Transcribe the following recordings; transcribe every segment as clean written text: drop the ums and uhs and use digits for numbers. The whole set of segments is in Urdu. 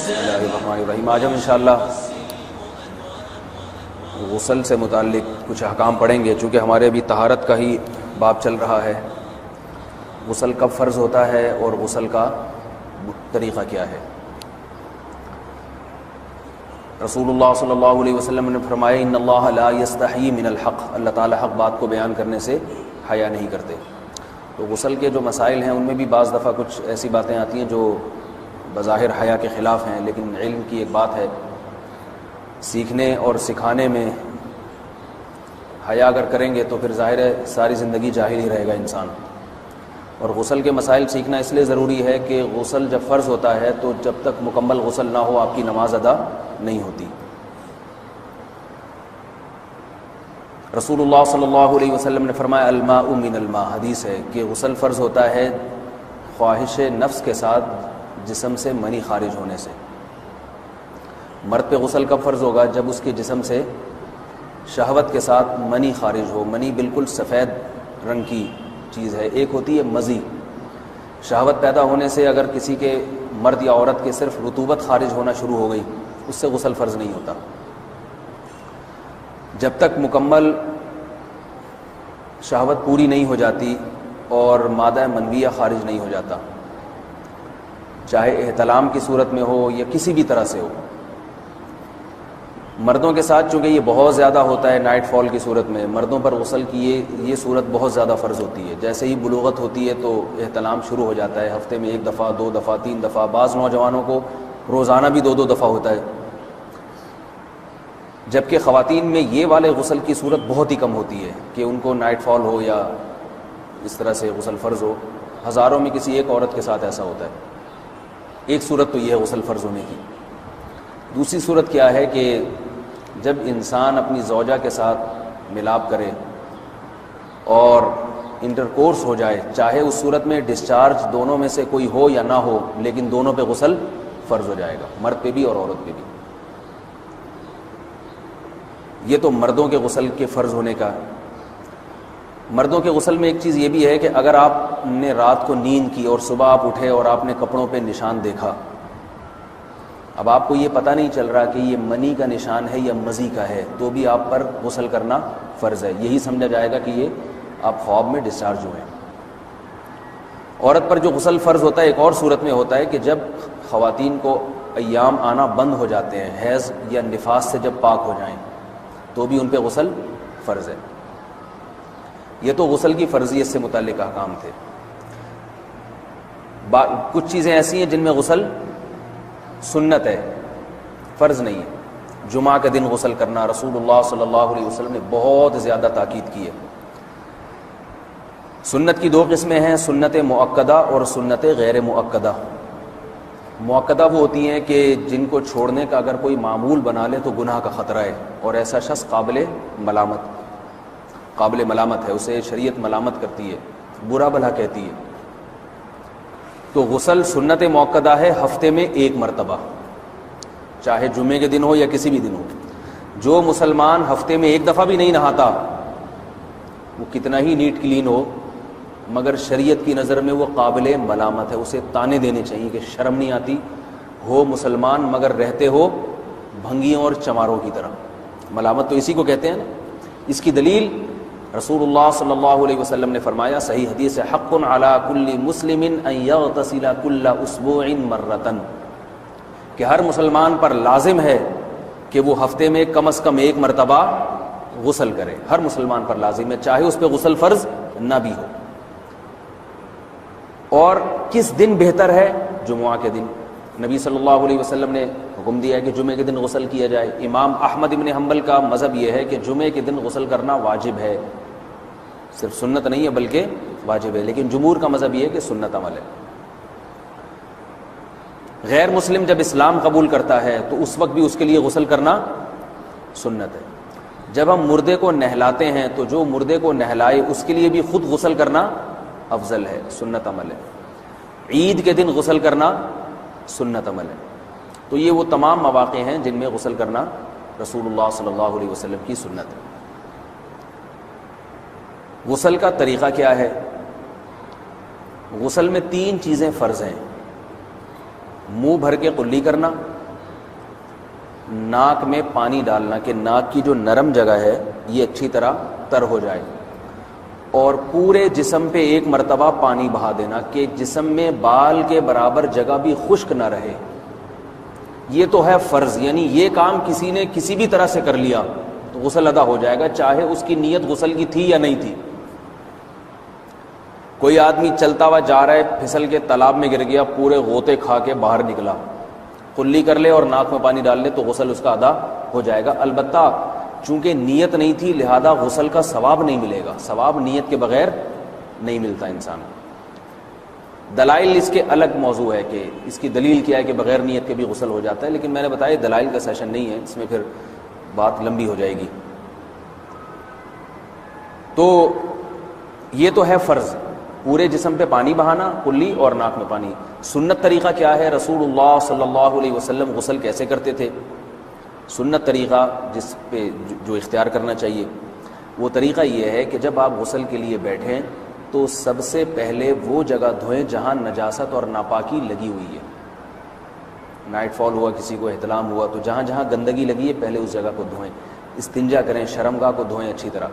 بسم اللہ الرحمن الرحیم. آج ہم انشاءاللہ غسل سے متعلق کچھ احکام پڑھیں گے، چونکہ ہمارے ابھی طہارت کا ہی باب چل رہا ہے. غسل کب فرض ہوتا ہے اور غسل کا طریقہ کیا ہے. رسول اللہ صلی اللہ علیہ وسلم نے فرمایا ان اللہ لا یستحیی من الحق، اللہ تعالی حق بات کو بیان کرنے سے حیا نہیں کرتے. تو غسل کے جو مسائل ہیں ان میں بھی بعض دفعہ کچھ ایسی باتیں آتی ہیں جو بظاہر حیا کے خلاف ہیں، لیکن علم کی ایک بات ہے، سیکھنے اور سکھانے میں حیا اگر کریں گے تو پھر ظاہر ہے ساری زندگی جاہل ہی رہے گا انسان. اور غسل کے مسائل سیکھنا اس لیے ضروری ہے کہ غسل جب فرض ہوتا ہے تو جب تک مکمل غسل نہ ہو آپ کی نماز ادا نہیں ہوتی. رسول اللہ صلی اللہ علیہ وسلم نے فرمایا الماء من الماء، حدیث ہے کہ غسل فرض ہوتا ہے خواہش نفس کے ساتھ جسم سے منی خارج ہونے سے. مرد پہ غسل کب فرض ہوگا؟ جب اس کے جسم سے شہوت کے ساتھ منی خارج ہو. منی بالکل سفید رنگ کی چیز ہے. ایک ہوتی ہے مزی، شہوت پیدا ہونے سے اگر کسی کے مرد یا عورت کے صرف رطوبت خارج ہونا شروع ہو گئی اس سے غسل فرض نہیں ہوتا. جب تک مکمل شہوت پوری نہیں ہو جاتی اور مادہ منویہ خارج نہیں ہو جاتا، چاہے احتلام کی صورت میں ہو یا کسی بھی طرح سے ہو. مردوں کے ساتھ چونکہ یہ بہت زیادہ ہوتا ہے نائٹ فال کی صورت میں، مردوں پر غسل کی یہ صورت بہت زیادہ فرض ہوتی ہے. جیسے ہی بلوغت ہوتی ہے تو احتلام شروع ہو جاتا ہے، ہفتے میں 1 دفعہ 2 دفعہ 3 دفعہ، بعض نوجوانوں کو روزانہ بھی 2 دفعہ ہوتا ہے. جبکہ خواتین میں یہ والے غسل کی صورت بہت ہی کم ہوتی ہے کہ ان کو نائٹ فال ہو یا اس طرح سے غسل فرض ہو. ہزاروں میں کسی ایک عورت کے ساتھ ایسا ہوتا ہے. ایک صورت تو یہ ہے غسل فرض ہونے کی. دوسری صورت کیا ہے کہ جب انسان اپنی زوجہ کے ساتھ ملاپ کرے اور انٹرکورس ہو جائے، چاہے اس صورت میں ڈسچارج دونوں میں سے کوئی ہو یا نہ ہو، لیکن دونوں پہ غسل فرض ہو جائے گا، مرد پہ بھی اور عورت پہ بھی. یہ تو مردوں کے غسل کے فرض ہونے کا. مردوں کے غسل میں ایک چیز یہ بھی ہے کہ اگر آپ نے رات کو نیند کی اور صبح آپ اٹھے اور آپ نے کپڑوں پہ نشان دیکھا، اب آپ کو یہ پتہ نہیں چل رہا کہ یہ منی کا نشان ہے یا مزی کا ہے، تو بھی آپ پر غسل کرنا فرض ہے. یہی سمجھا جائے گا کہ یہ آپ خواب میں ڈسچارج ہوئے ہیں. عورت پر جو غسل فرض ہوتا ہے ایک اور صورت میں ہوتا ہے کہ جب خواتین کو ایام آنا بند ہو جاتے ہیں، حیض یا نفاس سے جب پاک ہو جائیں تو بھی ان پہ غسل فرض ہے. یہ تو غسل کی فرضیت سے متعلق احکام تھے. کچھ چیزیں ایسی ہیں جن میں غسل سنت ہے، فرض نہیں ہے. جمعہ کے دن غسل کرنا رسول اللہ صلی اللہ علیہ وسلم نے بہت زیادہ تاکید کی ہے. سنت کی 2 قسمیں ہیں، سنت مؤکدہ اور سنت غیر مؤکدہ. مؤکدہ وہ ہوتی ہیں کہ جن کو چھوڑنے کا اگر کوئی معمول بنا لے تو گناہ کا خطرہ ہے اور ایسا شخص قابل ملامت ہے، اسے شریعت ملامت کرتی ہے، برا بھلا کہتی ہے. تو غسل سنت مؤکدہ ہے ہفتے میں 1 مرتبہ، چاہے جمعے کے دن ہو یا کسی بھی دن ہو. جو مسلمان ہفتے میں 1 دفعہ بھی نہیں نہاتا، وہ کتنا ہی نیٹ کلین ہو، مگر شریعت کی نظر میں وہ قابل ملامت ہے. اسے تانے دینے چاہیے کہ شرم نہیں آتی ہو مسلمان مگر رہتے ہو بھنگیوں اور چماروں کی طرح. ملامت تو اسی کو کہتے ہیں نا. اس کی دلیل رسول اللہ صلی اللہ علیہ وسلم نے فرمایا، صحیح حدیث ہے، حق علی کل مسلم ان یغتسل کل اسبوع مرۃ، کہ ہر مسلمان پر لازم ہے کہ وہ ہفتے میں کم از کم 1 مرتبہ غسل کرے. ہر مسلمان پر لازم ہے، چاہے اس پہ غسل فرض نہ بھی ہو. اور کس دن بہتر ہے؟ جمعہ کے دن. نبی صلی اللہ علیہ وسلم نے حکم دیا ہے کہ جمعے کے دن غسل کیا جائے. امام احمد ابن حنبل کا مذہب یہ ہے کہ جمعے کے دن غسل کرنا واجب ہے، صرف سنت نہیں ہے بلکہ واجب ہے. لیکن جمہور کا مذہب یہ ہے کہ سنت عمل ہے. غیر مسلم جب اسلام قبول کرتا ہے تو اس وقت بھی اس کے لیے غسل کرنا سنت ہے. جب ہم مردے کو نہلاتے ہیں تو جو مردے کو نہلائے اس کے لیے بھی خود غسل کرنا افضل ہے، سنت عمل ہے. عید کے دن غسل کرنا سنت عمل ہے. تو یہ وہ تمام مواقع ہیں جن میں غسل کرنا رسول اللہ صلی اللہ علیہ وسلم کی سنت ہے. غسل کا طریقہ کیا ہے؟ غسل میں 3 چیزیں فرض ہیں: منہ بھر کے قلی کرنا، ناک میں پانی ڈالنا کہ ناک کی جو نرم جگہ ہے یہ اچھی طرح تر ہو جائے، اور پورے جسم پہ ایک مرتبہ پانی بہا دینا کہ جسم میں بال کے برابر جگہ بھی خشک نہ رہے. یہ تو ہے فرض، یعنی یہ کام کسی نے کسی بھی طرح سے کر لیا تو غسل ادا ہو جائے گا، چاہے اس کی نیت غسل کی تھی یا نہیں تھی. کوئی آدمی چلتا ہوا جا رہا ہے، پھسل کے تالاب میں گر گیا، پورے غوطے کھا کے باہر نکلا، کلی کر لے اور ناک میں پانی ڈال لے تو غسل اس کا ادا ہو جائے گا. البتہ چونکہ نیت نہیں تھی لہذا غسل کا ثواب نہیں ملے گا، ثواب نیت کے بغیر نہیں ملتا انسان کو. دلائل اس کے الگ موضوع ہے کہ اس کی دلیل کیا ہے کہ بغیر نیت کے بھی غسل ہو جاتا ہے، لیکن میں نے بتایا دلائل کا سیشن نہیں ہے، اس میں پھر بات لمبی ہو جائے گی. تو یہ تو ہے فرض، پورے جسم پہ پانی بہانا کلی اور ناک میں پانی. سنت طریقہ کیا ہے؟ رسول اللہ صلی اللہ علیہ وسلم غسل کیسے کرتے تھے؟ سنت طریقہ جس پہ جو اختیار کرنا چاہیے وہ طریقہ یہ ہے کہ جب آپ غسل کے لیے بیٹھیں تو سب سے پہلے وہ جگہ دھوئیں جہاں نجاست اور ناپاکی لگی ہوئی ہے. نائٹ فال ہوا، کسی کو احتلام ہوا، تو جہاں جہاں گندگی لگی ہے پہلے اس جگہ کو دھوئیں. استنجا کریں، شرمگاہ کو دھوئیں اچھی طرح.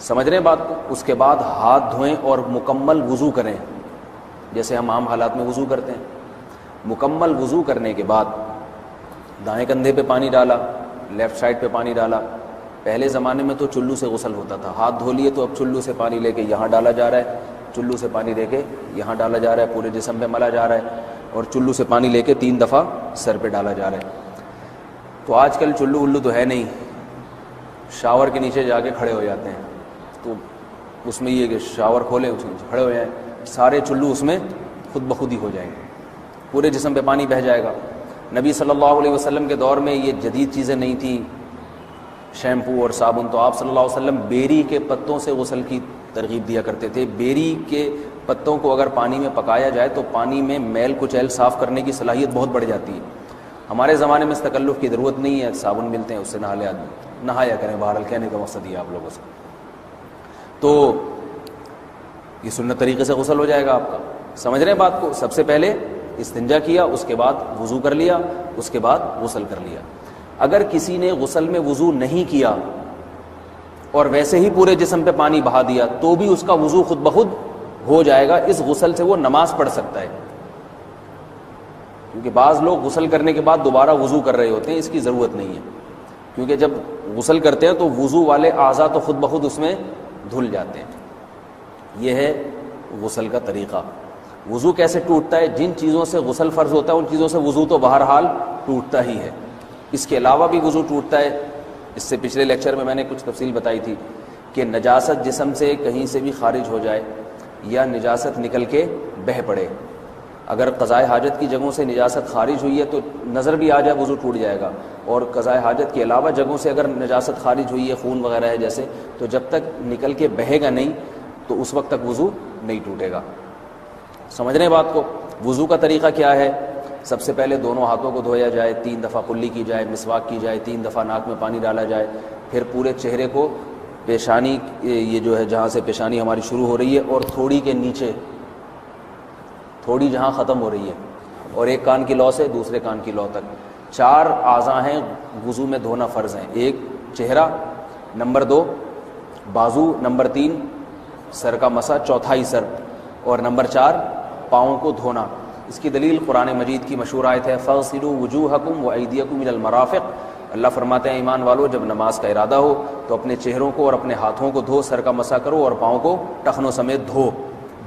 سمجھ رہے ہیں بات کو؟ اس کے بعد ہاتھ دھوئیں اور مکمل وضو کریں جیسے ہم عام حالات میں وضو کرتے ہیں. مکمل وضو کرنے کے بعد دائیں کندھے پہ پانی ڈالا، لیفٹ سائڈ پہ پانی ڈالا. پہلے زمانے میں تو چلو سے غسل ہوتا تھا، ہاتھ دھو لیے تو اب چلو سے پانی لے کے یہاں ڈالا جا رہا ہے، چلو سے پانی لے کے یہاں ڈالا جا رہا ہے، پورے جسم پہ ملا جا رہا ہے، اور چلو سے پانی لے کے 3 دفعہ سر پہ ڈالا جا رہا ہے. تو آج کل چلو ولو تو ہے نہیں، شاور کے نیچے جا کے کھڑے ہو جاتے ہیں، تو اس میں یہ کہ شاور کھولیں اس کے نیچے کھڑے ہو جائیں، سارے چلو اس میں خود بخود ہی ہو جائیں گے، پورے جسم پہ پانی بہہ جائے گا. نبی صلی اللہ علیہ وسلم کے دور میں یہ جدید چیزیں نہیں تھیں، شیمپو اور صابن، تو آپ صلی اللہ علیہ وسلم بیری کے پتوں سے غسل کی ترغیب دیا کرتے تھے. بیری کے پتوں کو اگر پانی میں پکایا جائے تو پانی میں میل کچیل صاف کرنے کی صلاحیت بہت بڑھ جاتی ہے. ہمارے زمانے میں اس تکلف کی ضرورت نہیں ہے، صابن ملتے ہیں اس سے نہا لے آدمی، نہایا کریں. بہرحال کہنے کا مقصد یہ آپ لوگوں سے، تو یہ سنت طریقے سے غسل ہو جائے گا آپ کا. سمجھ رہے ہیں بات کو؟ سب سے پہلے استنجا کیا، اس کے بعد وضو کر لیا، اس کے بعد غسل کر لیا. اگر کسی نے غسل میں وضو نہیں کیا اور ویسے ہی پورے جسم پہ پانی بہا دیا تو بھی اس کا وضو خود بخود ہو جائے گا. اس غسل سے وہ نماز پڑھ سکتا ہے، کیونکہ بعض لوگ غسل کرنے کے بعد دوبارہ وضو کر رہے ہوتے ہیں. اس کی ضرورت نہیں ہے، کیونکہ جب غسل کرتے ہیں تو وضو والے اعضاء تو خود بخود اس میں دھل جاتے ہیں. یہ ہے غسل کا طریقہ. وضو کیسے ٹوٹتا ہے؟ جن چیزوں سے غسل فرض ہوتا ہے ان چیزوں سے وضو تو بہرحال ٹوٹتا ہی ہے. اس کے علاوہ بھی وضو ٹوٹتا ہے. اس سے پچھلے لیکچر میں نے کچھ تفصیل بتائی تھی کہ نجاست جسم سے کہیں سے بھی خارج ہو جائے یا نجاست نکل کے بہہ پڑے. اگر قضائے حاجت کی جگہوں سے نجاست خارج ہوئی ہے تو نظر بھی آ جائے وضو ٹوٹ جائے گا، اور قضائے حاجت کے علاوہ جگہوں سے اگر نجاست خارج ہوئی ہے، خون وغیرہ ہے جیسے، تو جب تک نکل کے بہے گا نہیں تو اس وقت تک وضو نہیں ٹوٹے گا. سمجھ رہے ہیں بات کو؟ وضو کا طریقہ کیا ہے؟ سب سے پہلے دونوں ہاتھوں کو دھویا جائے، 3 دفعہ کلی کی جائے، مسواک کی جائے، 3 دفعہ ناک میں پانی ڈالا جائے، پھر پورے چہرے کو پیشانی، یہ جو ہے جہاں سے پیشانی ہماری شروع ہو رہی ہے اور تھوڑی کے نیچے، تھوڑی جہاں ختم ہو رہی ہے، اور ایک کان کی لو سے دوسرے کان کی لو تک 4 اعضاء ہیں وضو میں دھونا فرض ہیں. 1 چہرہ، نمبر 2 بازو، نمبر 3 سر کا مسا، چوتھائی سر، اور نمبر 4 پاؤں کو دھونا. اس کی دلیل قرآن مجید کی مشہور آیت ہے فَاغْسِلُوا وُجُوهَكُمْ وَأَيْدِيَكُمْ إِلَى الْمَرَافِقِ. اللہ فرماتے ہیں ایمان والو جب نماز کا ارادہ ہو تو اپنے چہروں کو اور اپنے ہاتھوں کو دھو، سر کا مسا کرو اور پاؤں کو ٹخنوں سمیت دھو.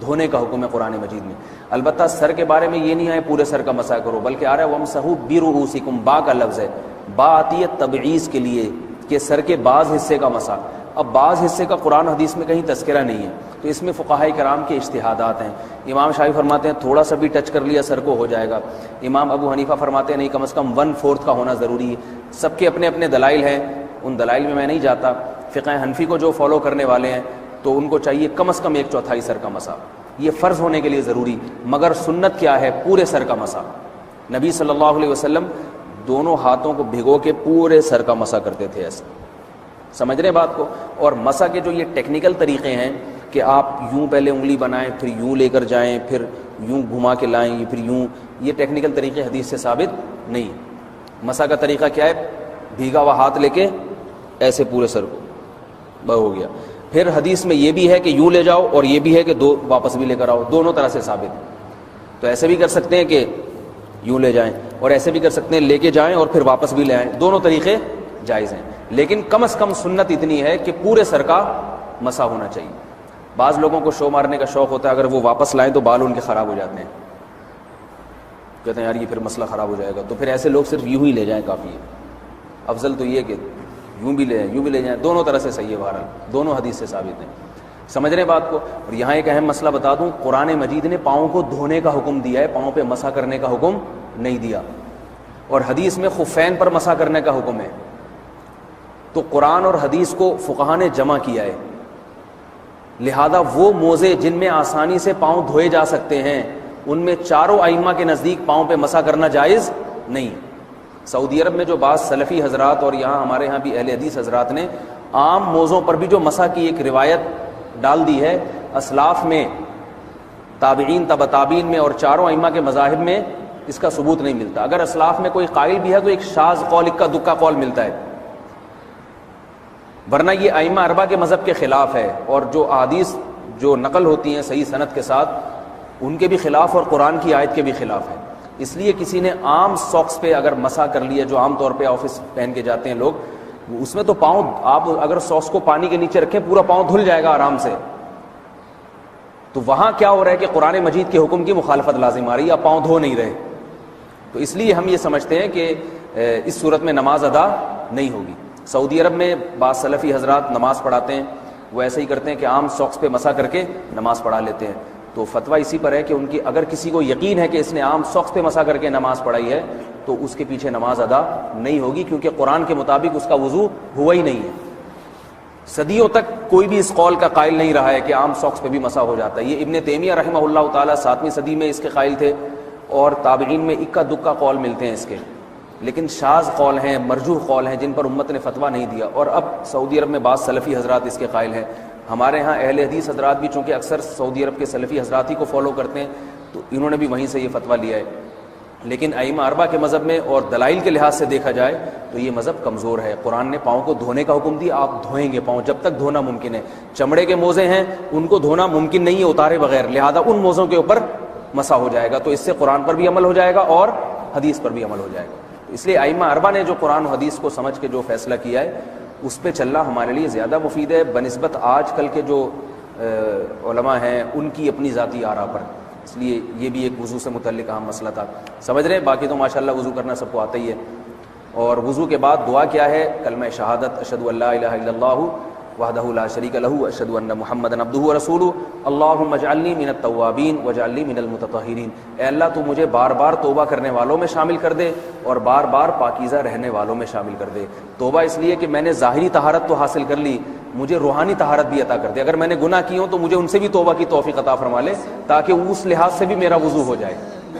دھونے کا حکم ہے قرآن مجید میں. البتہ سر کے بارے میں یہ نہیں ہے پورے سر کا مسا کرو، بلکہ آ رہا ہے وَامْسَحُوا بِرُؤُوسِكُمْ. با کا لفظ ہے، با آتی ہے تبعیض کے لیے کہ سر کے بعض حصے کا مسا. اب بعض حصے کا قرآن حدیث میں کہیں تذکرہ نہیں ہے، تو اس میں فقہاء کرام کے اجتہادات ہیں. امام شافعی فرماتے ہیں تھوڑا سا بھی ٹچ کر لیا سر کو ہو جائے گا. امام ابو حنیفہ فرماتے ہیں نہیں، کم از کم 1/4 کا ہونا ضروری ہے. سب کے اپنے اپنے دلائل ہیں، ان دلائل میں نہیں جاتا. فقہ حنفی کو جو فالو کرنے والے ہیں تو ان کو چاہیے کم از کم 1/4 سر کا مسا. یہ فرض ہونے کے لیے ضروری، مگر سنت کیا ہے؟ پورے سر کا مسا. نبی صلی اللہ علیہ وسلم دونوں ہاتھوں کو بھگو کے پورے سر کا مسا کرتے تھے ایسے. سمجھ رہے بات کو؟ اور مسا کے جو یہ ٹیکنیکل طریقے ہیں کہ آپ یوں پہلے انگلی بنائیں، پھر یوں لے کر جائیں، پھر یوں گھما کے لائیں، پھر یوں، یہ ٹیکنیکل طریقے حدیث سے ثابت نہیں. مسح کا طریقہ کیا ہے؟ بھیگا ہوا ہاتھ لے کے ایسے پورے سر کو بس ہو گیا. پھر حدیث میں یہ بھی ہے کہ یوں لے جاؤ اور یہ بھی ہے کہ دو واپس بھی لے کر آؤ, دونوں طرح سے ثابت ہے. تو ایسے بھی کر سکتے ہیں کہ یوں لے جائیں, اور ایسے بھی کر سکتے ہیں لے کے جائیں اور پھر واپس بھی لے آئیں, دونوں طریقے جائز ہیں. لیکن کم از کم سنت اتنی ہے کہ پورے سر کا مسح ہونا چاہیے. بعض لوگوں کو شو مارنے کا شوق ہوتا ہے, اگر وہ واپس لائیں تو بال ان کے خراب ہو جاتے ہیں, کہتے ہیں یار یہ پھر مسئلہ خراب ہو جائے گا, تو پھر ایسے لوگ صرف یوں ہی لے جائیں کافی ہے. افضل تو یہ کہ یوں بھی لے جائیں یوں بھی لے جائیں, دونوں طرح سے صحیح ہے. بہرحال دونوں حدیث سے ثابت ہیں. سمجھ رہے بات کو. اور یہاں ایک اہم مسئلہ بتا دوں, قرآن مجید نے پاؤں کو دھونے کا حکم دیا ہے, پاؤں پہ مسح کرنے کا حکم نہیں دیا. اور حدیث میں خفین پر مسح کرنے کا حکم ہے. تو قرآن اور حدیث کو فقہا نے جمع کیا ہے. لہذا وہ موزے جن میں آسانی سے پاؤں دھوئے جا سکتے ہیں, ان میں چاروں ائمہ کے نزدیک پاؤں پہ مسح کرنا جائز نہیں. سعودی عرب میں جو بعض سلفی حضرات اور یہاں ہمارے ہاں بھی اہل حدیث حضرات نے عام موزوں پر بھی جو مسح کی ایک روایت ڈال دی ہے, اسلاف میں, تابعین, تبع تابعین میں اور چاروں ائمہ کے مذاہب میں اس کا ثبوت نہیں ملتا. اگر اسلاف میں کوئی قائل بھی ہے تو ایک شاذ قول, اکا دکا قول ملتا ہے, ورنہ یہ ائمہ اربعہ کے مذہب کے خلاف ہے. اور جو احادیث جو نقل ہوتی ہیں صحیح سند کے ساتھ, ان کے بھی خلاف اور قرآن کی آیت کے بھی خلاف ہے. اس لیے کسی نے عام ساکس پہ اگر مسح کر لیا, جو عام طور پہ آفس پہن کے جاتے ہیں لوگ, اس میں تو پاؤں, آپ اگر ساکس کو پانی کے نیچے رکھیں پورا پاؤں دھل جائے گا آرام سے. تو وہاں کیا ہو رہا ہے کہ قرآن مجید کے حکم کی مخالفت لازم آ رہی ہے, آپ پاؤں دھو نہیں رہے. تو اس لیے ہم یہ سمجھتے ہیں کہ اس صورت میں نماز ادا نہیں ہوگی. سعودی عرب میں بعض سلفی حضرات نماز پڑھاتے ہیں, وہ ایسے ہی کرتے ہیں کہ عام ساکس پہ مسح کر کے نماز پڑھا لیتے ہیں. تو فتویٰ اسی پر ہے کہ ان کی, اگر کسی کو یقین ہے کہ اس نے عام ساکس پہ مسح کر کے نماز پڑھائی ہے تو اس کے پیچھے نماز ادا نہیں ہوگی, کیونکہ قرآن کے مطابق اس کا وضو ہوا ہی نہیں ہے. صدیوں تک کوئی بھی اس قول کا قائل نہیں رہا ہے کہ عام ساکس پہ بھی مسح ہو جاتا ہے. یہ ابن تیمیہ رحمہ اللہ تعالیٰ 7ویں صدی میں اس کے قائل تھے, اور تابعین میں اکا دکا قول ملتے ہیں اس کے, لیکن شاذ قول ہیں, مرجوح قول ہیں, جن پر امت نے فتویٰ نہیں دیا. اور اب سعودی عرب میں بعض سلفی حضرات اس کے قائل ہیں. ہمارے ہاں اہل حدیث حضرات بھی چونکہ اکثر سعودی عرب کے سلفی حضرات ہی کو فالو کرتے ہیں, تو انہوں نے بھی وہیں سے یہ فتویٰ لیا ہے. لیکن ائمہ اربعہ کے مذہب میں اور دلائل کے لحاظ سے دیکھا جائے تو یہ مذہب کمزور ہے. قرآن نے پاؤں کو دھونے کا حکم دیا, آپ دھوئیں گے پاؤں جب تک دھونا ممکن ہے. چمڑے کے موزے ہیں, ان کو دھونا ممکن نہیں ہے اتارے بغیر, لہذا ان موزوں کے اوپر مسح ہو جائے گا. تو اس سے قرآن پر بھی عمل ہو جائے گا اور حدیث پر بھی عمل ہو جائے گا. اس لیے ائمہ اربعہ نے جو قرآن و حدیث کو سمجھ کے جو فیصلہ کیا ہے اس پہ چلنا ہمارے لیے زیادہ مفید ہے بنسبت آج کل کے جو علماء ہیں ان کی اپنی ذاتی آراء پر. اس لیے یہ بھی ایک وضو سے متعلق اہم مسئلہ تھا. سمجھ رہے ہیں؟ باقی تو ماشاءاللہ وضو کرنا سب کو آتا ہی ہے. اور وضو کے بعد دعا کیا ہے؟ کلمہ شہادت, اشہد ان لا الہ الا اللہ وحدہ لا شریک لہ اشہد ان محمدا عبدہ ورسولہ اللہم اجعلنی من التوابین واجعلنی من المتطہرین. اے اللہ تو مجھے بار بار توبہ کرنے والوں میں شامل کر دے اور بار بار پاکیزہ رہنے والوں میں شامل کر دے. توبہ اس لیے کہ میں نے ظاہری طہارت تو حاصل کر لی, مجھے روحانی طہارت بھی عطا کر دے. اگر میں نے گناہ کی ہوں تو مجھے ان سے بھی توبہ کی توفیق عطا فرما لے, تاکہ اس لحاظ سے بھی میرا وضو ہو جائے,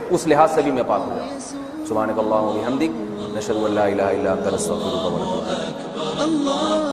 اس لحاظ سے بھی میں پاک ہو جاؤں. سبحانک اللہم و بحمدک, نشہد ان لا الہ الا انت, نستغفرک و نتوب الیک.